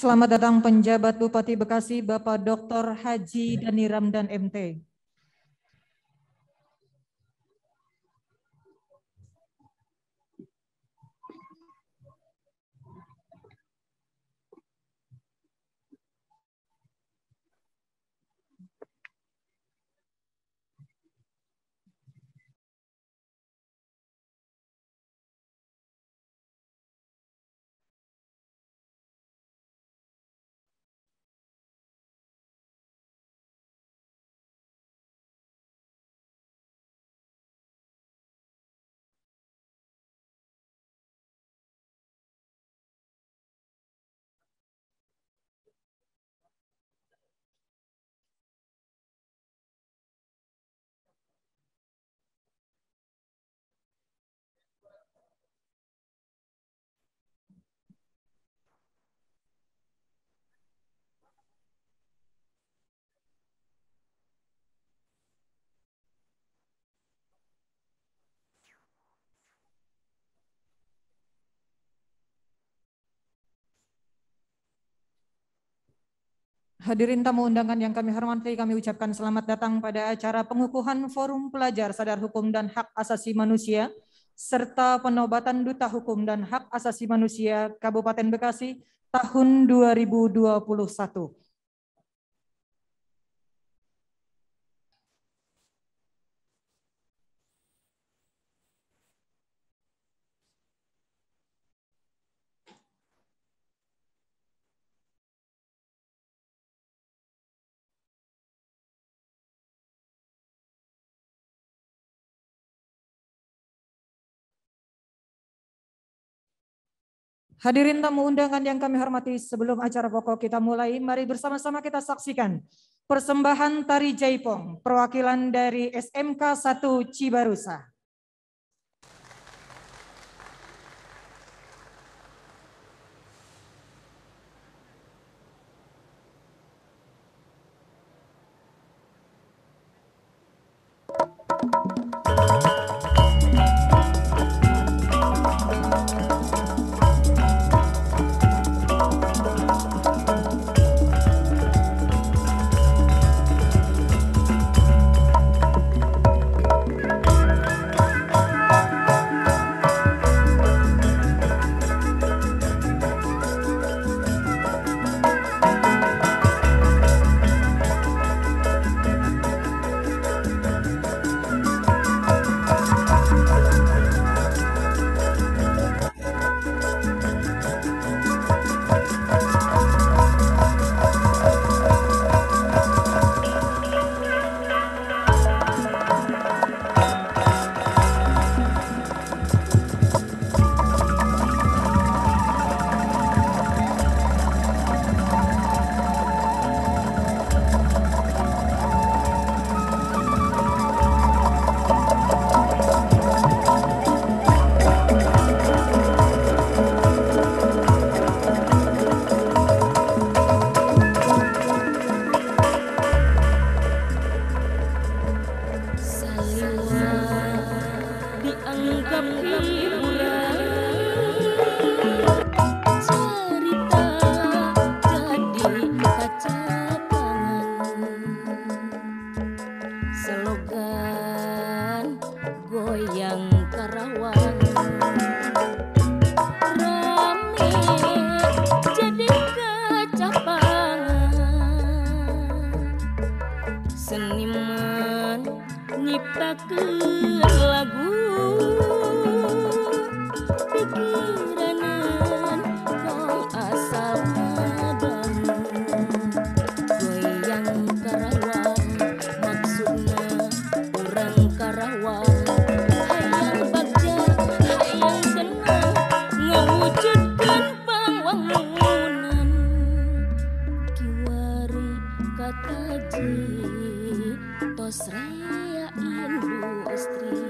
Selamat datang penjabat Bupati Bekasi Bapak Dr. Haji Dani Ramdan MT. Hadirin tamu undangan yang kami hormati, kami ucapkan selamat datang pada acara pengukuhan Forum Pelajar Sadar Hukum dan Hak Asasi Manusia serta penobatan Duta Hukum dan Hak Asasi Manusia Kabupaten Bekasi tahun 2021. Hadirin tamu undangan yang kami hormati, sebelum acara pokok kita mulai, mari bersama-sama kita saksikan persembahan tari jaipong perwakilan dari SMK 1 Cibarusa. Tos rea industri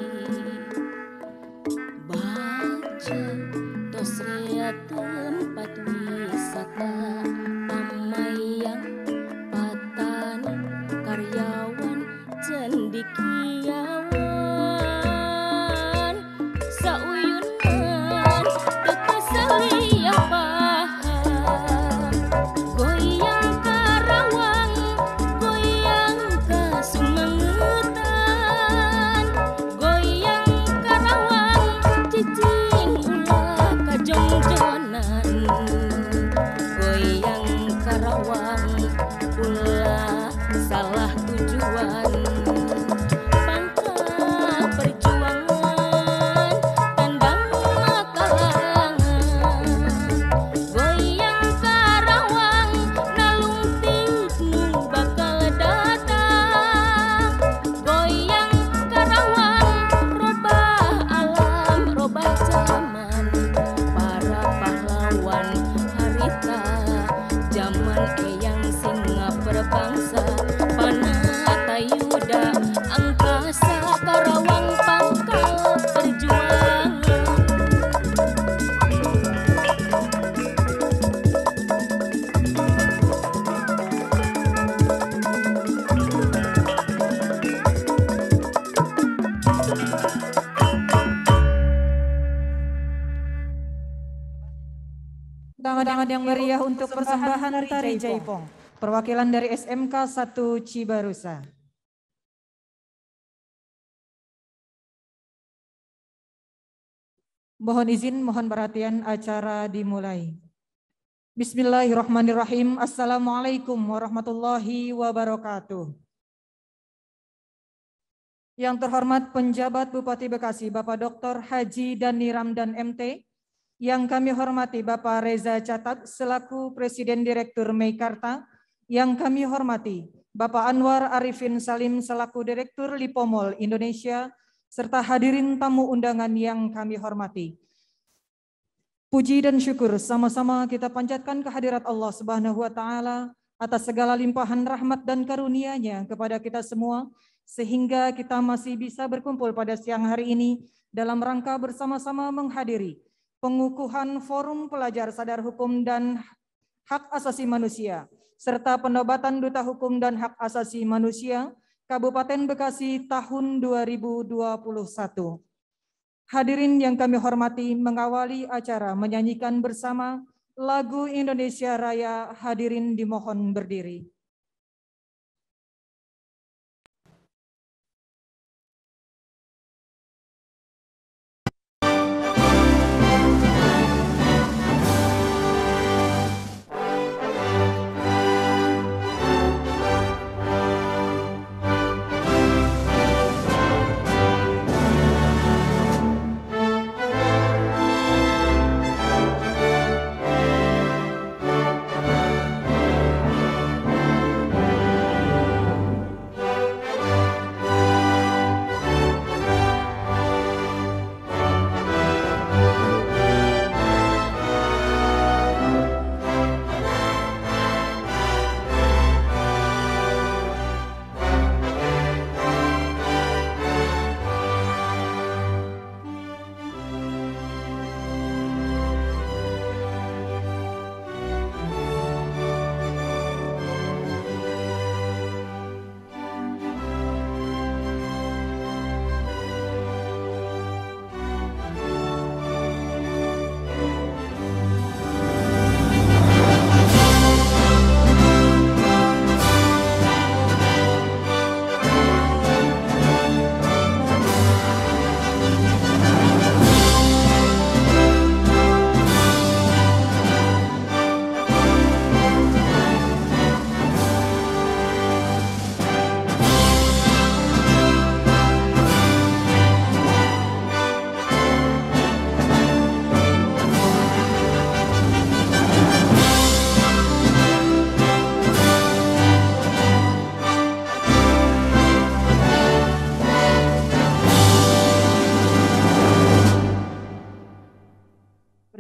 tangan yang meriah untuk persembahan tari Jaipong. Perwakilan dari SMK 1 Cibarusa. Mohon izin, mohon perhatian, acara dimulai. Bismillahirrahmanirrahim. Assalamualaikum warahmatullahi wabarakatuh. Yang terhormat penjabat Bupati Bekasi, Bapak Dr. Haji Dani Ramdan MT. Yang kami hormati Bapak Reza Catat selaku Presiden Direktur Meikarta. Yang kami hormati Bapak Anwar Arifin Salim selaku Direktur Lipomol Indonesia, serta hadirin tamu undangan yang kami hormati. Puji dan syukur sama-sama kita panjatkan kehadirat Allah Subhanahu wa Ta'ala atas segala limpahan rahmat dan karunia-Nya kepada kita semua, sehingga kita masih bisa berkumpul pada siang hari ini dalam rangka bersama-sama menghadiri pengukuhan Forum Pelajar Sadar Hukum dan Hak Asasi Manusia serta penobatan Duta Hukum dan Hak Asasi Manusia Kabupaten Bekasi tahun 2021. Hadirin yang kami hormati, mengawali acara menyanyikan bersama lagu Indonesia Raya. Hadirin dimohon berdiri.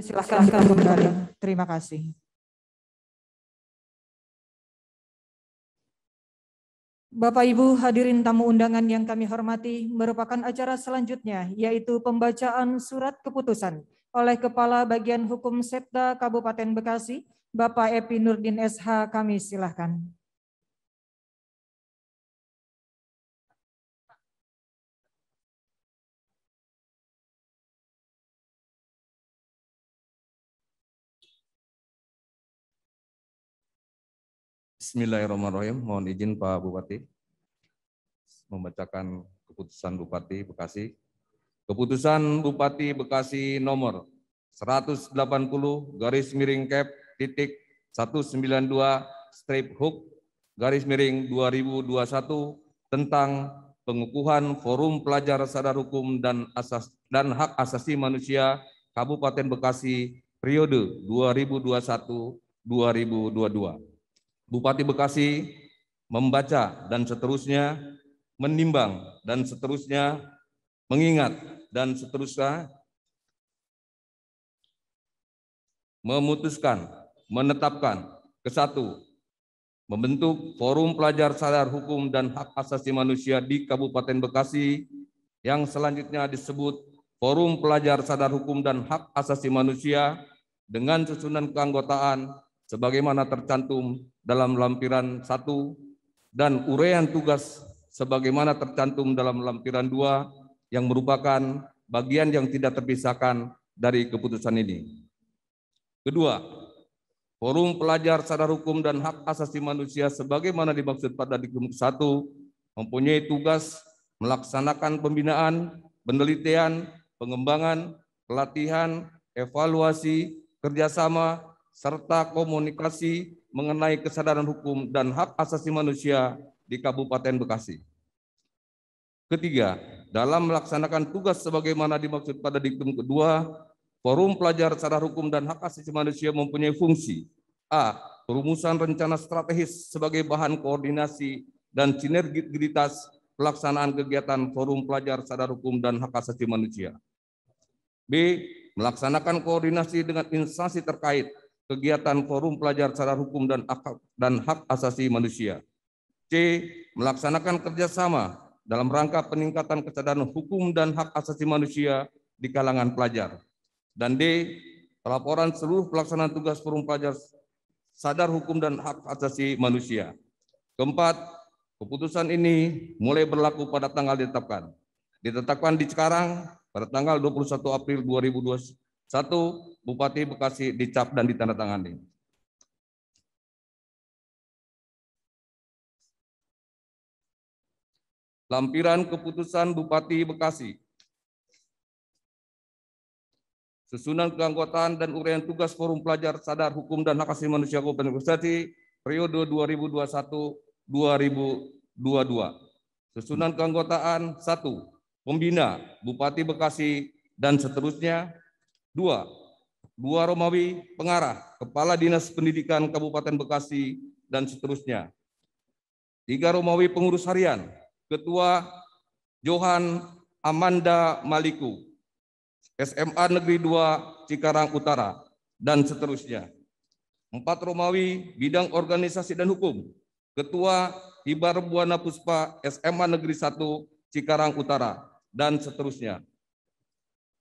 Silahkan kembali. Terima kasih. Bapak Ibu hadirin tamu undangan yang kami hormati, merupakan acara selanjutnya yaitu pembacaan surat keputusan oleh Kepala Bagian Hukum Setda Kabupaten Bekasi, Bapak Epi Nurdin SH. Kami silahkan. Bismillahirrahmanirrahim. Mohon izin Pak Bupati membacakan keputusan Bupati Bekasi. Keputusan Bupati Bekasi nomor 180/192/Hook/2021 tentang pengukuhan Forum Pelajar Sadar Hukum dan Hak Asasi Manusia Kabupaten Bekasi periode 2021-2022. Bupati Bekasi membaca dan seterusnya, menimbang dan seterusnya, mengingat dan seterusnya, memutuskan, menetapkan, ke-1, membentuk Forum Pelajar Sadar Hukum dan Hak Asasi Manusia di Kabupaten Bekasi yang selanjutnya disebut Forum Pelajar Sadar Hukum dan Hak Asasi Manusia dengan susunan keanggotaan sebagaimana tercantum dalam lampiran 1 dan uraian tugas sebagaimana tercantum dalam lampiran 2 yang merupakan bagian yang tidak terpisahkan dari keputusan ini. Kedua, Forum Pelajar Sadar Hukum dan Hak Asasi Manusia sebagaimana dimaksud pada Diktum 1 mempunyai tugas melaksanakan pembinaan, penelitian, pengembangan, pelatihan, evaluasi, kerjasama, serta komunikasi mengenai kesadaran hukum dan hak asasi manusia di Kabupaten Bekasi. Ketiga, dalam melaksanakan tugas sebagaimana dimaksud pada Diktum kedua, Forum Pelajar Sadar Hukum dan Hak Asasi Manusia mempunyai fungsi A. Perumusan rencana strategis sebagai bahan koordinasi dan sinergitas pelaksanaan kegiatan Forum Pelajar Sadar Hukum dan Hak Asasi Manusia. B. Melaksanakan koordinasi dengan instansi terkait kegiatan Forum Pelajar Sadar Hukum dan Hak Asasi Manusia. C. Melaksanakan kerjasama dalam rangka peningkatan kesadaran hukum dan hak asasi manusia di kalangan pelajar. Dan D. Pelaporan seluruh pelaksanaan tugas Forum Pelajar Sadar Hukum dan Hak Asasi Manusia. Keempat, keputusan ini mulai berlaku pada tanggal ditetapkan. Ditetapkan di Cikarang pada tanggal 21 April 2021, Bupati Bekasi dicap dan ditandatangani. Lampiran keputusan Bupati Bekasi. Susunan keanggotaan dan uraian tugas Forum Pelajar Sadar Hukum dan Hak Asasi Manusia Kabupaten Bekasi periode 2021-2022. Susunan keanggotaan 1. Pembina Bupati Bekasi dan seterusnya. 2. Romawi pengarah Kepala Dinas Pendidikan Kabupaten Bekasi dan seterusnya. 3. Romawi pengurus harian Ketua Johan Amanda Maliku SMA Negeri 2 Cikarang Utara dan seterusnya. 4. Romawi bidang organisasi dan hukum Ketua Hibar Buana Puspa SMA Negeri 1 Cikarang Utara dan seterusnya.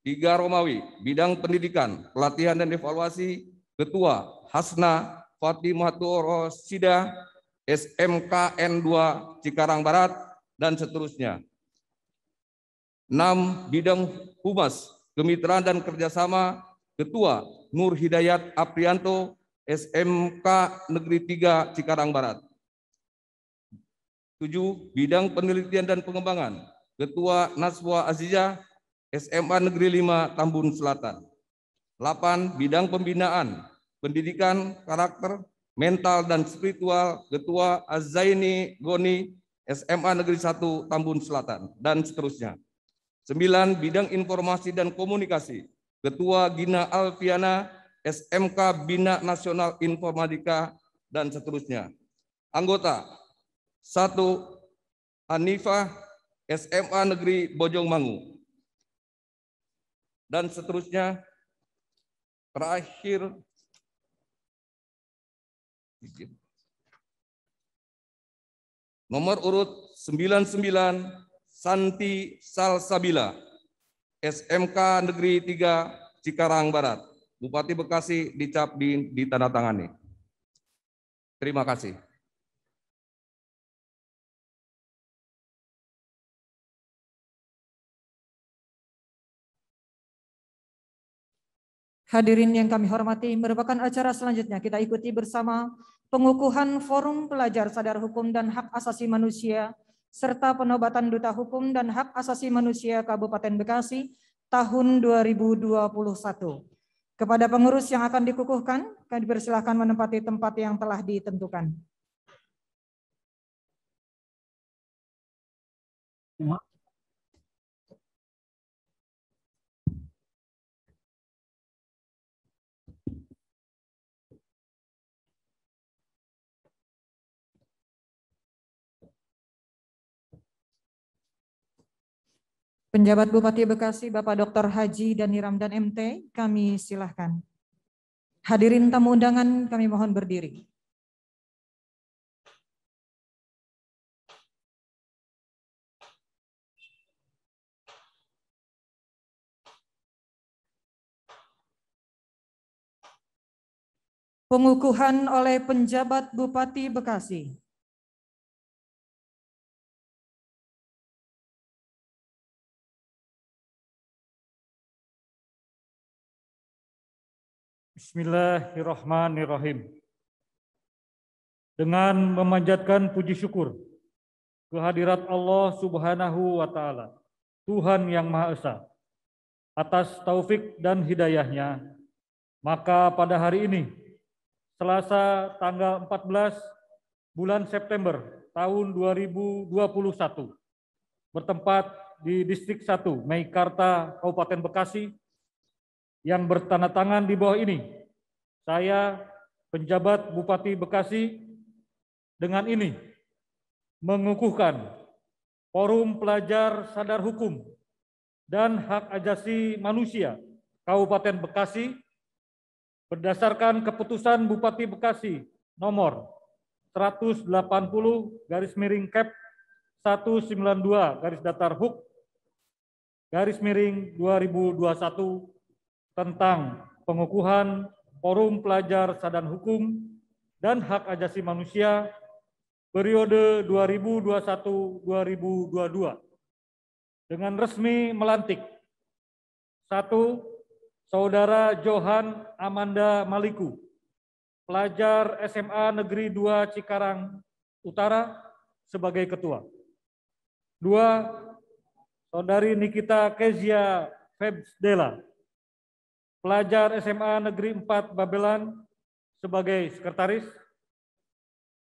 3. Romawi bidang pendidikan, pelatihan dan evaluasi Ketua Hasna Fatimahtur Rosyida SMKN 2 Cikarang Barat dan seterusnya. 6. Bidang humas, kemitraan dan kerjasama Ketua Nur Hidayat Aprianto SMK Negeri 3 Cikarang Barat. 7. Bidang penelitian dan pengembangan Ketua Naswa Azizah SMA Negeri 5 Tambun Selatan. 8. Bidang pembinaan, pendidikan, karakter, mental dan spiritual Ketua Azaini Goni SMA Negeri 1 Tambun Selatan dan seterusnya. 9. Bidang informasi dan komunikasi Ketua Gina Alfiana SMK Bina Nasional Informatika dan seterusnya. Anggota 1. Hanifah SMA Negeri Bojongmangu dan seterusnya. Terakhir nomor urut 99 Santi Salsabila SMK Negeri 3 Cikarang Barat. Bupati Bekasi dicap ditandatangani. Terima kasih. Hadirin yang kami hormati, merupakan acara selanjutnya kita ikuti bersama pengukuhan Forum Pelajar Sadar Hukum dan Hak Asasi Manusia serta penobatan Duta Hukum dan Hak Asasi Manusia Kabupaten Bekasi tahun 2021. Kepada pengurus yang akan dikukuhkan, kami dipersilakan menempati tempat yang telah ditentukan. Penjabat Bupati Bekasi, Bapak Dr. Haji Dani Ramdan MT, kami silahkan. Hadirin tamu undangan, kami mohon berdiri. Pengukuhan oleh penjabat Bupati Bekasi. Bismillahirrahmanirrahim. Dengan memanjatkan puji syukur kehadirat Allah Subhanahu wa Ta'ala, Tuhan yang Maha Esa, atas taufik dan hidayahnya, maka pada hari ini, Selasa tanggal 14 bulan September tahun 2021, bertempat di Distrik 1, Meikarta, Kabupaten Bekasi, yang bertanda tangan di bawah ini, saya, penjabat Bupati Bekasi, dengan ini mengukuhkan Forum Pelajar Sadar Hukum dan Hak Asasi Manusia Kabupaten Bekasi berdasarkan keputusan Bupati Bekasi nomor 180/92/Huk/2021 tentang pengukuhan Forum Pelajar Sadar Hukum dan Hak Asasi Manusia periode 2021-2022 dengan resmi melantik 1. Saudara Johan Amanda Maliku, pelajar SMA Negeri 2 Cikarang Utara sebagai ketua. 2. Saudari Nikita Kezia Febsdela, pelajar SMA Negeri 4 Babelan sebagai sekretaris.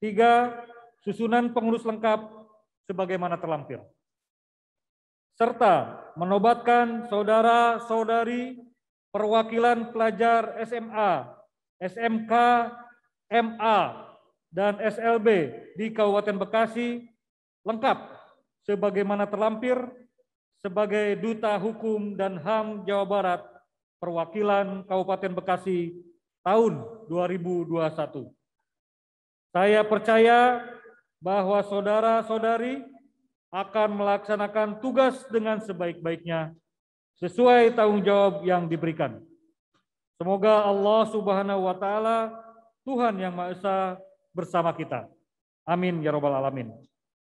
3. Susunan pengurus lengkap sebagaimana terlampir. Serta menobatkan saudara-saudari perwakilan pelajar SMA, SMK, MA, dan SLB di Kabupaten Bekasi lengkap sebagaimana terlampir sebagai Duta Hukum dan HAM Jawa Barat perwakilan Kabupaten Bekasi tahun 2021. Saya percaya bahwa saudara-saudari akan melaksanakan tugas dengan sebaik-baiknya sesuai tanggung jawab yang diberikan. Semoga Allah Subhanahu wa Ta'ala, Tuhan yang Maha Esa, bersama kita. Amin ya Rabbal Alamin.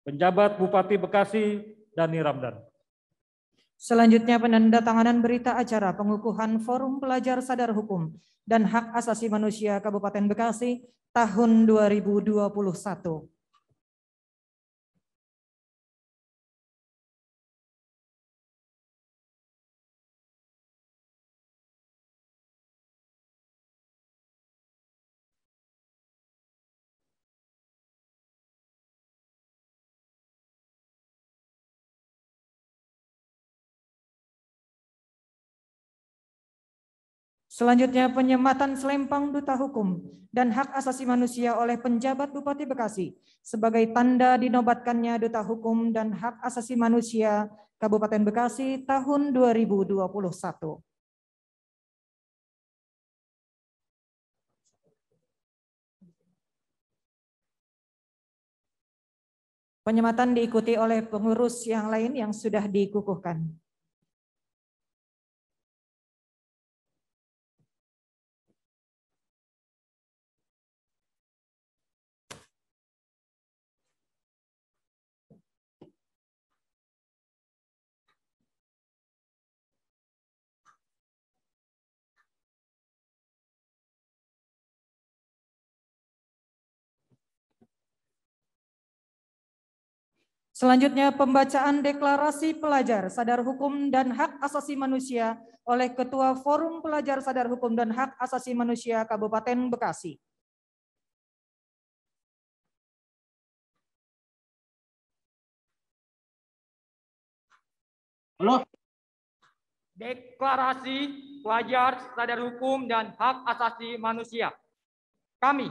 Penjabat Bupati Bekasi, Dani Ramdan. Selanjutnya penandatanganan berita acara pengukuhan Forum Pelajar Sadar Hukum dan Hak Asasi Manusia Kabupaten Bekasi tahun 2021. Selanjutnya penyematan selempang Duta Hukum dan Hak Asasi Manusia oleh penjabat Bupati Bekasi sebagai tanda dinobatkannya Duta Hukum dan Hak Asasi Manusia Kabupaten Bekasi tahun 2021. Penyematan diikuti oleh pengurus yang lain yang sudah dikukuhkan. Selanjutnya pembacaan deklarasi pelajar sadar hukum dan hak asasi manusia oleh Ketua Forum Pelajar Sadar Hukum dan Hak Asasi Manusia Kabupaten Bekasi. Halo. Deklarasi pelajar sadar hukum dan hak asasi manusia. Kami,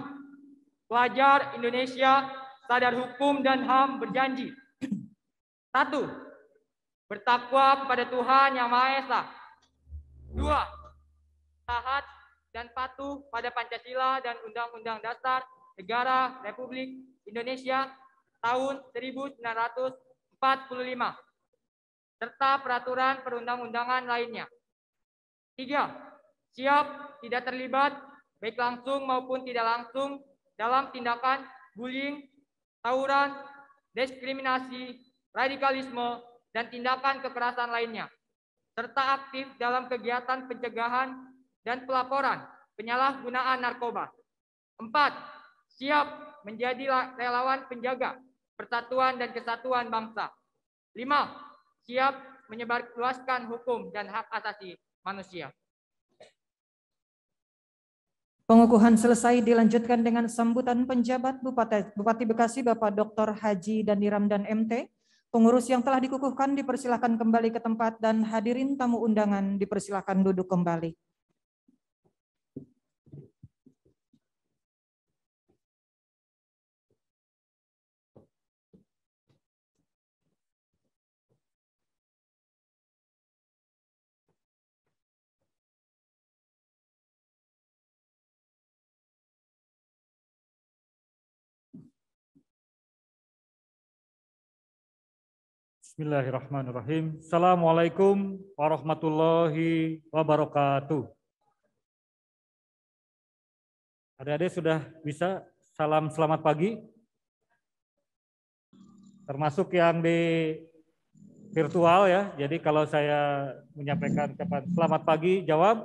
pelajar Indonesia sadar hukum dan HAM berjanji. 1. Bertakwa kepada Tuhan Yang Maha Esa. 2. Taat dan patuh pada Pancasila dan Undang-Undang Dasar Negara Republik Indonesia tahun 1945 serta peraturan perundang-undangan lainnya. 3. Siap tidak terlibat baik langsung maupun tidak langsung dalam tindakan bullying, tawuran, diskriminasi, radikalisme, dan tindakan kekerasan lainnya, serta aktif dalam kegiatan pencegahan dan pelaporan penyalahgunaan narkoba. 4. Siap menjadi relawan penjaga persatuan dan kesatuan bangsa. 5. Siap menyebarluaskan hukum dan hak asasi manusia. Pengukuhan selesai, dilanjutkan dengan sambutan penjabat Bupati Bekasi Bapak Dr. Haji Dandi Ramdan MT. Pengurus yang telah dikukuhkan dipersilakan kembali ke tempat dan hadirin tamu undangan dipersilakan duduk kembali. Bismillahirrahmanirrahim. Assalamualaikum warahmatullahi wabarakatuh. Adik-adik sudah bisa salam selamat pagi? Termasuk yang di virtual ya. Jadi kalau saya menyampaikan ucapan selamat pagi, jawab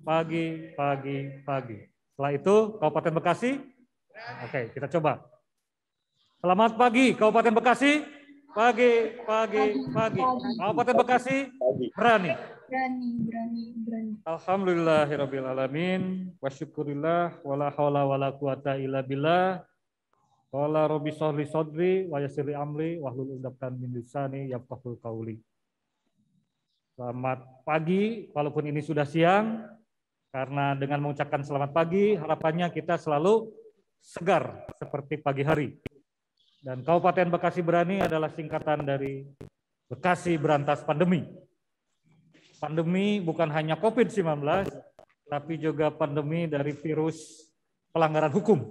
pagi, pagi, pagi. Setelah itu Kabupaten Bekasi. Oke, kita coba. Selamat pagi Kabupaten Bekasi. Pagi, pagi, pagi. Kabupaten Bekasi berani. Berani. Alhamdulillahirabbil alamin wa syukurillah wala haula wala quwata illa billah. Qala rabbi shrahli sadri wa yassir li amri wahlul 'uqdatam min lisani yafqahul qauli. Selamat pagi walaupun ini sudah siang, karena dengan mengucapkan selamat pagi harapannya kita selalu segar seperti pagi hari. Dan Kabupaten Bekasi Berani adalah singkatan dari Bekasi Berantas Pandemi. Pandemi bukan hanya COVID-19, tapi juga pandemi dari virus pelanggaran hukum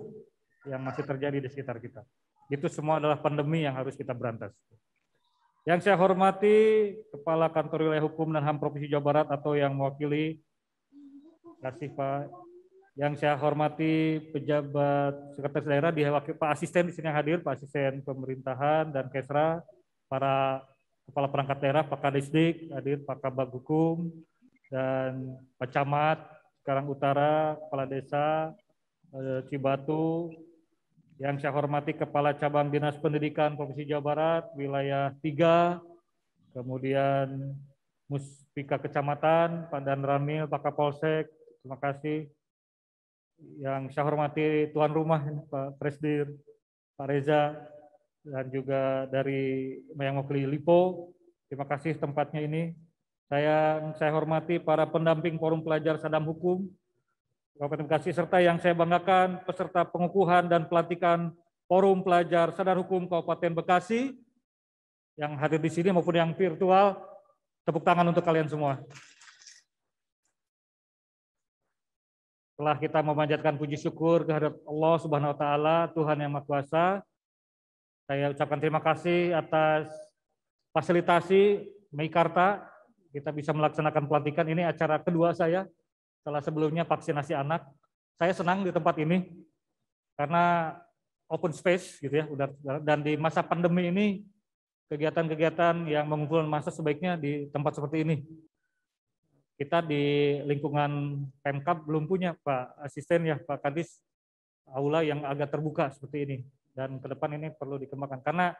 yang masih terjadi di sekitar kita. Itu semua adalah pandemi yang harus kita berantas. Yang saya hormati Kepala Kantor Wilayah Hukum dan HAM Provinsi Jawa Barat atau yang mewakili, kasih Pak. Yang saya hormati pejabat sekretaris daerah, Pak Asisten di sini yang hadir, Pak Asisten Pemerintahan dan Kesra, para kepala perangkat daerah, Pak Kadisdik hadir, Pak Kabag Hukum, dan Pak Camat Karang Utara, Kepala Desa Cibatu. Yang saya hormati Kepala Cabang Dinas Pendidikan Provinsi Jawa Barat, wilayah 3, kemudian Muspika Kecamatan, Pak Dan Ramil, Pak Kapolsek, terima kasih. Yang saya hormati tuan rumah Pak Presdir, Pak Reza, dan juga dari yang mewakili LIPO, terima kasih tempatnya ini. Saya hormati para pendamping Forum Pelajar Sadam Hukum Kabupaten Bekasi, serta yang saya banggakan peserta pengukuhan dan pelantikan Forum Pelajar Sadar Hukum Kabupaten Bekasi yang hadir di sini maupun yang virtual. Tepuk tangan untuk kalian semua. Setelah kita memanjatkan puji syukur kehadirat Allah Subhanahu wa taala, Tuhan yang Maha Kuasa, saya ucapkan terima kasih atas fasilitasi Meikarta. Kita bisa melaksanakan pelantikan, ini acara kedua saya setelah sebelumnya vaksinasi anak. Saya senang di tempat ini karena open space gitu ya, dan di masa pandemi ini kegiatan-kegiatan yang mengumpulkan massa sebaiknya di tempat seperti ini. Kita di lingkungan Pemkab belum punya Pak Asisten ya, Pak Kadis, aula yang agak terbuka seperti ini. Dan ke depan ini perlu dikembangkan. Karena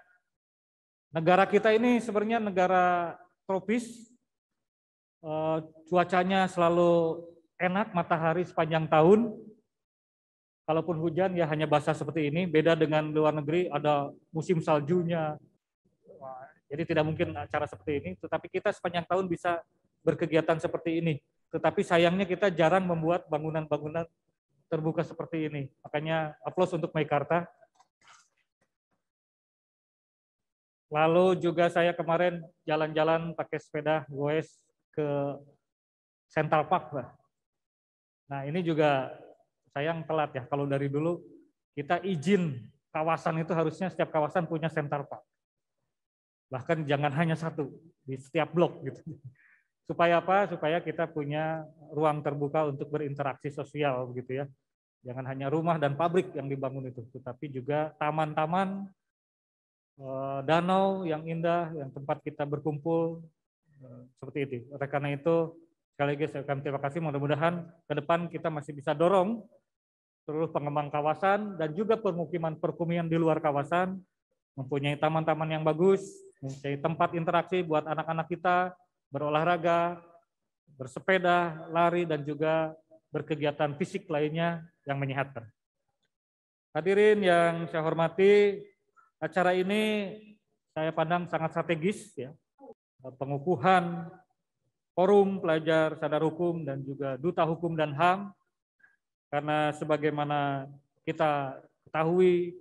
negara kita ini sebenarnya negara tropis, cuacanya selalu enak, matahari sepanjang tahun. Kalaupun hujan ya hanya basah seperti ini, beda dengan luar negeri ada musim saljunya. Jadi tidak mungkin acara seperti ini, tetapi kita sepanjang tahun bisa berkegiatan seperti ini. Tetapi sayangnya kita jarang membuat bangunan-bangunan terbuka seperti ini. Makanya aplaus untuk Meikarta. Lalu juga saya kemarin jalan-jalan pakai sepeda goes ke Central Park, Pak. Nah ini juga sayang telat ya. Kalau dari dulu kita izin kawasan itu harusnya setiap kawasan punya Central Park. Bahkan jangan hanya satu di setiap blok gitu. Supaya apa? Supaya kita punya ruang terbuka untuk berinteraksi sosial begitu ya. Jangan hanya rumah dan pabrik yang dibangun itu, tetapi juga taman-taman, danau yang indah, yang tempat kita berkumpul seperti itu. Oleh karena itu, Sekali lagi saya ucapkan terima kasih, mudah-mudahan ke depan kita masih bisa dorong seluruh pengembang kawasan dan juga permukiman di luar kawasan mempunyai taman-taman yang bagus, mempunyai tempat interaksi buat anak-anak kita berolahraga, bersepeda, lari, dan juga berkegiatan fisik lainnya yang menyehatkan. Hadirin yang saya hormati, acara ini saya pandang sangat strategis, ya. Pengukuhan Forum Pelajar Sadar Hukum dan juga Duta Hukum dan HAM, karena sebagaimana kita ketahui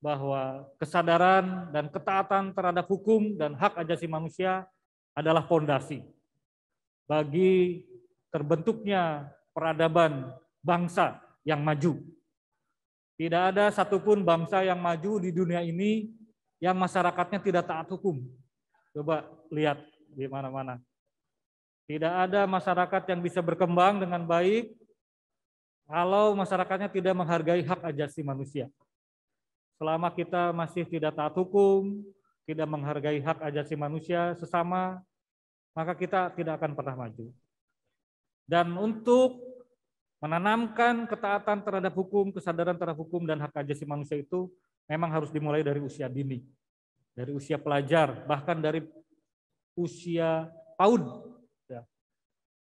bahwa kesadaran dan ketaatan terhadap hukum dan hak asasi manusia adalah fondasi bagi terbentuknya peradaban bangsa yang maju. Tidak ada satupun bangsa yang maju di dunia ini yang masyarakatnya tidak taat hukum. Coba lihat di mana-mana. Tidak ada masyarakat yang bisa berkembang dengan baik kalau masyarakatnya tidak menghargai hak asasi manusia. Selama kita masih tidak taat hukum, tidak menghargai hak asasi manusia sesama, maka kita tidak akan pernah maju. Dan untuk menanamkan ketaatan terhadap hukum, kesadaran terhadap hukum dan hak asasi manusia itu memang harus dimulai dari usia dini, dari usia pelajar, bahkan dari usia PAUD, ya,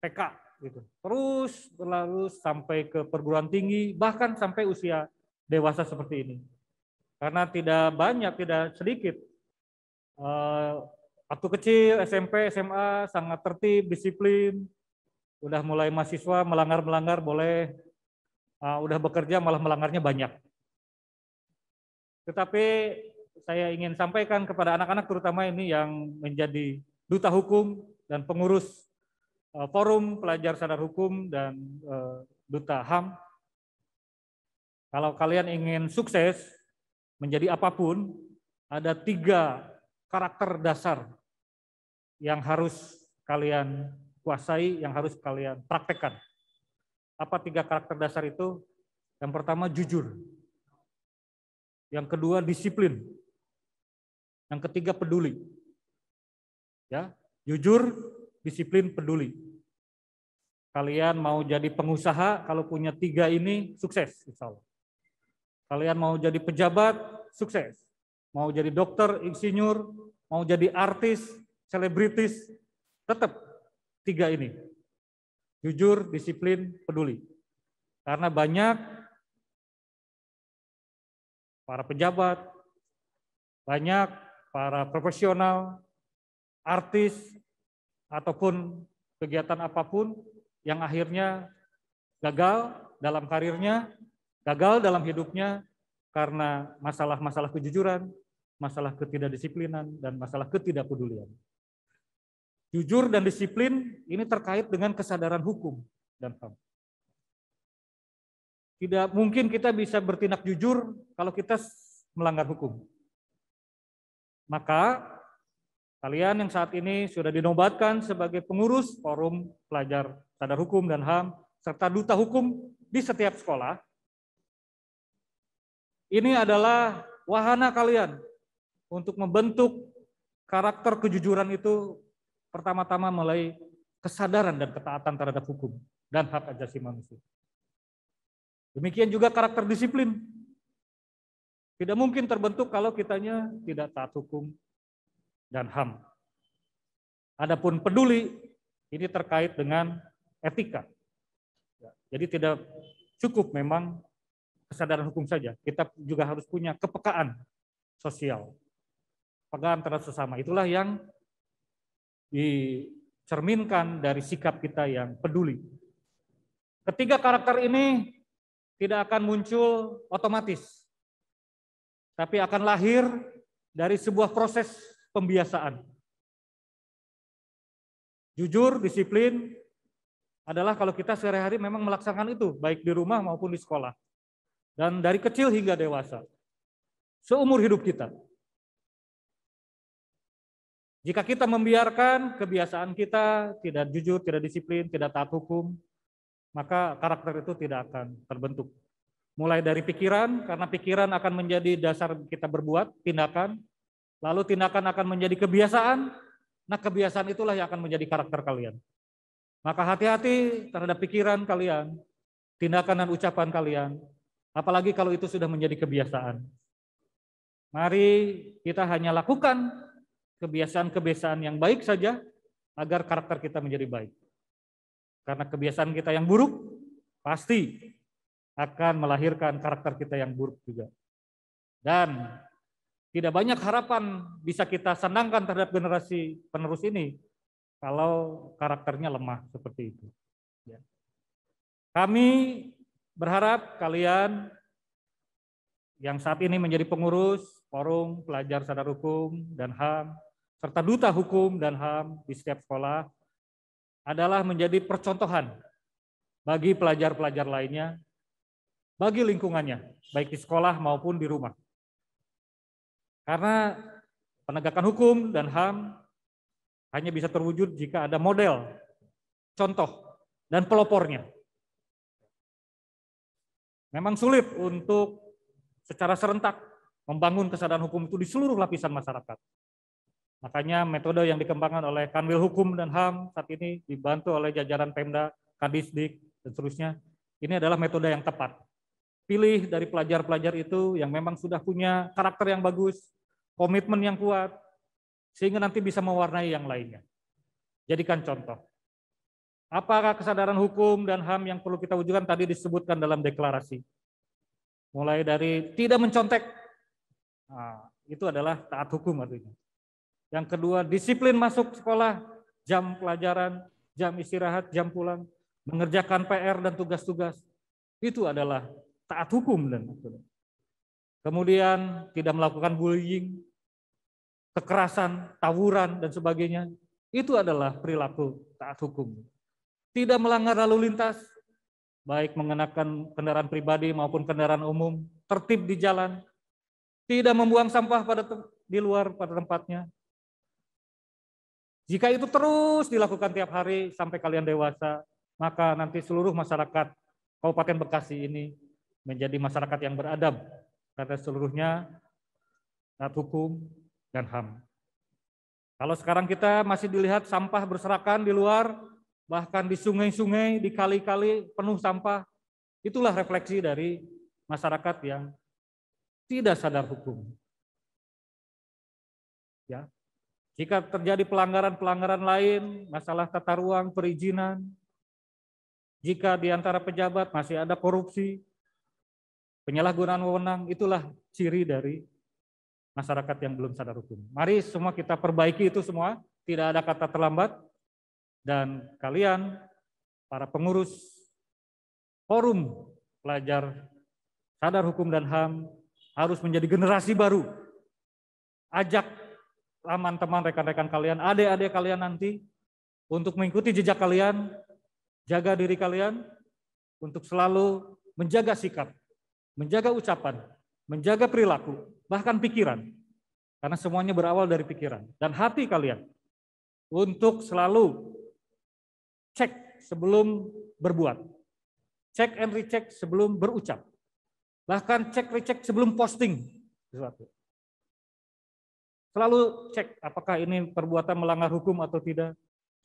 TK, gitu. Terus berlalu sampai ke perguruan tinggi, bahkan sampai usia dewasa seperti ini. Karena tidak banyak, tidak sedikit waktu kecil, SMP, SMA sangat tertib, disiplin. Udah mulai mahasiswa melanggar boleh, udah bekerja malah melanggarnya banyak. Tetapi saya ingin sampaikan kepada anak-anak terutama ini yang menjadi duta hukum dan pengurus Forum Pelajar Sadar Hukum dan Duta HAM. Kalau kalian ingin sukses menjadi apapun, ada 3 karakter dasar yang harus kalian kuasai, yang harus kalian praktekkan. Apa 3 karakter dasar itu? Yang pertama jujur. Yang kedua disiplin. Yang ketiga peduli. Ya, jujur, disiplin, peduli. Kalian mau jadi pengusaha, kalau punya 3 ini sukses, insya Allah. Kalian mau jadi pejabat, sukses. Mau jadi dokter, insinyur, mau jadi artis, selebritis, tetap 3 ini. Jujur, disiplin, peduli. Karena banyak para pejabat, banyak para profesional, artis, ataupun kegiatan apapun yang akhirnya gagal dalam karirnya, gagal dalam hidupnya karena masalah-masalah kejujuran, masalah ketidakdisiplinan, dan masalah ketidakpedulian. Jujur dan disiplin ini terkait dengan kesadaran hukum dan HAM. Tidak mungkin kita bisa bertindak jujur kalau kita melanggar hukum. Maka kalian yang saat ini sudah dinobatkan sebagai pengurus Forum Pelajar Sadar Hukum dan HAM serta duta hukum di setiap sekolah, ini adalah wahana kalian untuk membentuk karakter kejujuran itu pertama-tama melalui kesadaran dan ketaatan terhadap hukum dan hak asasi manusia. Demikian juga karakter disiplin. Tidak mungkin terbentuk kalau kitanya tidak taat hukum dan HAM. Adapun peduli, ini terkait dengan etika. Jadi tidak cukup memang kesadaran hukum saja. Kita juga harus punya kepekaan sosial. Pekaan terhadap sesama. Itulah yang dicerminkan dari sikap kita yang peduli. Ketiga karakter ini tidak akan muncul otomatis, tapi akan lahir dari sebuah proses pembiasaan. Jujur, disiplin adalah kalau kita sehari-hari memang melaksanakan itu, baik di rumah maupun di sekolah. Dan dari kecil hingga dewasa, seumur hidup kita. Jika kita membiarkan kebiasaan kita tidak jujur, tidak disiplin, tidak taat hukum, maka karakter itu tidak akan terbentuk. Mulai dari pikiran, karena pikiran akan menjadi dasar kita berbuat, tindakan, lalu tindakan akan menjadi kebiasaan, nah kebiasaan itulah yang akan menjadi karakter kalian. Maka hati-hati terhadap pikiran kalian, tindakan dan ucapan kalian, apalagi kalau itu sudah menjadi kebiasaan. Mari kita hanya lakukan kebiasaan-kebiasaan yang baik saja agar karakter kita menjadi baik. Karena kebiasaan kita yang buruk pasti akan melahirkan karakter kita yang buruk juga. Dan tidak banyak harapan bisa kita sandangkan terhadap generasi penerus ini kalau karakternya lemah seperti itu. Kami berharap kalian yang saat ini menjadi pengurus Forum Pelajar Sadar Hukum dan HAM, serta Duta Hukum dan HAM di setiap sekolah adalah menjadi percontohan bagi pelajar-pelajar lainnya, bagi lingkungannya, baik di sekolah maupun di rumah. Karena penegakan hukum dan HAM hanya bisa terwujud jika ada model, contoh, dan pelopornya. Memang sulit untuk secara serentak membangun kesadaran hukum itu di seluruh lapisan masyarakat. Makanya metode yang dikembangkan oleh Kanwil Hukum dan HAM saat ini dibantu oleh jajaran Pemda, Kadisdik, dan seterusnya. Ini adalah metode yang tepat. Pilih dari pelajar-pelajar itu yang memang sudah punya karakter yang bagus, komitmen yang kuat, sehingga nanti bisa mewarnai yang lainnya. Jadikan contoh. Apakah kesadaran hukum dan HAM yang perlu kita wujudkan tadi disebutkan dalam deklarasi? Mulai dari tidak mencontek, nah, itu adalah taat hukum artinya. Yang kedua, disiplin masuk sekolah, jam pelajaran, jam istirahat, jam pulang, mengerjakan PR dan tugas-tugas, itu adalah taat hukum. Dan kemudian tidak melakukan bullying, kekerasan, tawuran, dan sebagainya, itu adalah perilaku taat hukum. Tidak melanggar lalu lintas, baik mengenakan kendaraan pribadi maupun kendaraan umum, tertib di jalan, tidak membuang sampah di luar pada tempatnya. Jika itu terus dilakukan tiap hari sampai kalian dewasa, maka nanti seluruh masyarakat Kabupaten Bekasi ini menjadi masyarakat yang beradab, karena seluruhnya taat hukum dan HAM. Kalau sekarang kita masih dilihat sampah berserakan di luar, bahkan di sungai-sungai, di kali-kali penuh sampah, itulah refleksi dari masyarakat yang tidak sadar hukum. Ya. Jika terjadi pelanggaran-pelanggaran lain, masalah tata ruang, perizinan, jika di antara pejabat masih ada korupsi, penyalahgunaan wewenang, itulah ciri dari masyarakat yang belum sadar hukum. Mari semua kita perbaiki itu semua, tidak ada kata terlambat, dan kalian, para pengurus Forum Pelajar Sadar Hukum dan HAM, harus menjadi generasi baru. Ajak teman-teman, rekan-rekan kalian, adik-adik kalian nanti, untuk mengikuti jejak kalian, jaga diri kalian, untuk selalu menjaga sikap, menjaga ucapan, menjaga perilaku, bahkan pikiran. Karena semuanya berawal dari pikiran. Dan hati kalian, untuk selalu cek sebelum berbuat. Cek and recheck sebelum berucap. Bahkan cek recheck sebelum posting sesuatu. Selalu cek apakah ini perbuatan melanggar hukum atau tidak,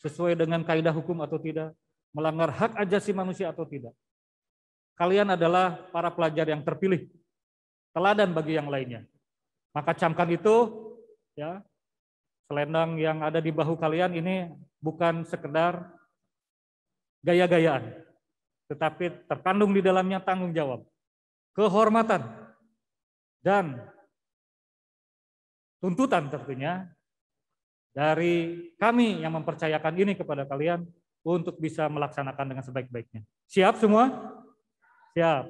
sesuai dengan kaidah hukum atau tidak, melanggar hak asasi manusia atau tidak. Kalian adalah para pelajar yang terpilih, teladan bagi yang lainnya. Maka camkan itu, ya, selendang yang ada di bahu kalian ini bukan sekedar gaya-gayaan, tetapi terkandung di dalamnya tanggung jawab, kehormatan, dan tuntutan tentunya dari kami yang mempercayakan ini kepada kalian untuk bisa melaksanakan dengan sebaik-baiknya. Siap semua? Siap.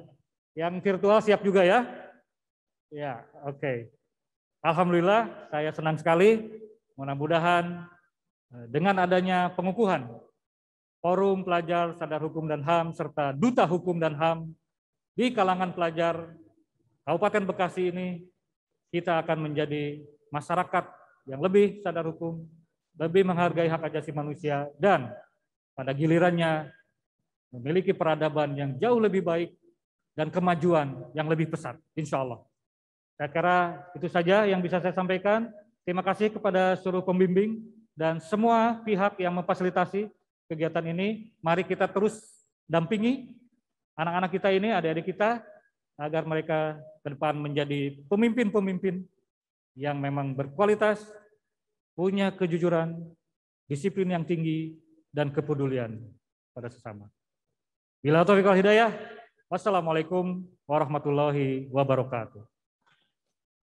Yang virtual siap juga ya? Ya, oke. Alhamdulillah, saya senang sekali. Mudah-mudahan dengan adanya pengukuhan Forum Pelajar Sadar Hukum dan HAM serta Duta Hukum dan HAM di kalangan pelajar Kabupaten Bekasi ini, kita akan menjadi masyarakat yang lebih sadar hukum, lebih menghargai hak asasi manusia, dan pada gilirannya memiliki peradaban yang jauh lebih baik dan kemajuan yang lebih pesat, insya Allah. Saya kira itu saja yang bisa saya sampaikan. Terima kasih kepada seluruh pembimbing dan semua pihak yang memfasilitasi, kegiatan ini, mari kita terus dampingi anak-anak kita ini, adik-adik kita, agar mereka ke depan menjadi pemimpin-pemimpin yang memang berkualitas, punya kejujuran, disiplin yang tinggi, dan kepedulian pada sesama. Bila taufiq wal hidayah, wassalamualaikum warahmatullahi wabarakatuh.